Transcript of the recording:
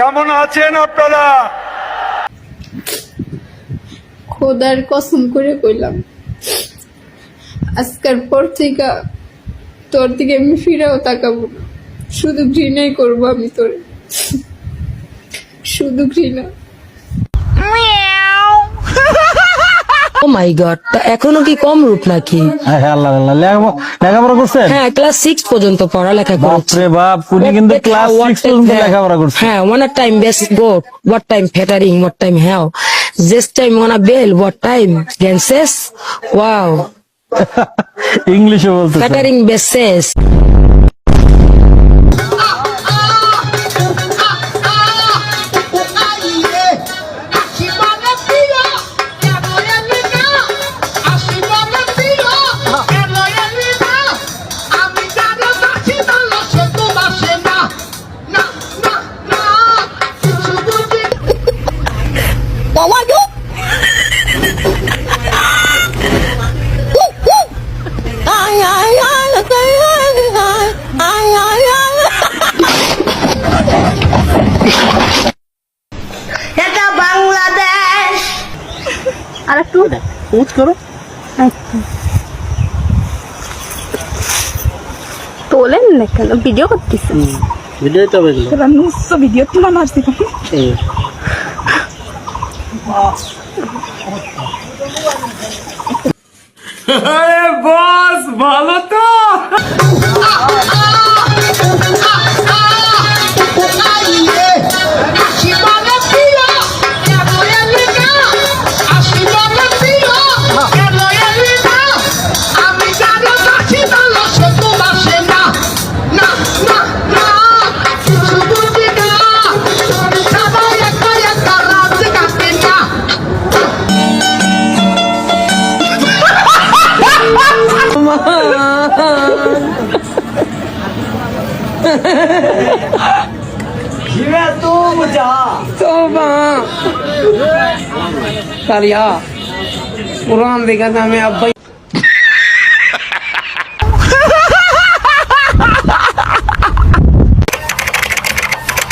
কেমন আছেন আপনারা? খোদার কসম করে কইলাম, আজকের পর থেকে তোর দিকে আমি ফিরেও তাকাবো না। শুধু ঘৃণাই করবো আমি তোর, শুধু ঘৃণা। ও মাই গড, এখনো কি কম রূপ নাকি? আল্লাহ আল্লাহ, লেখাপড়া করছেন? হ্যাঁ, ক্লাস 6 পর্যন্ত পড়ালেখা করেছি। বাপরে বাপ, উনি কিন্তু ক্লাস 6 পর্যন্ত লেখাপড়া করছেন। হ্যাঁ, one time best goat, what time fettering, what time hell, this time wanna bell, what time dances, wow, ইংলিশে বলতে fettering bases. এটা বাংলাদেশ। আর একটু উঠ করো। তোলেন না কেন? ভিডিও করতেছি। ভিডিও তো বেগুলো তোরা নুসছ ভিডিও তুলা মারছি। আরে বস, ভালো তো? Kaliya, Quran देखा था मैं अब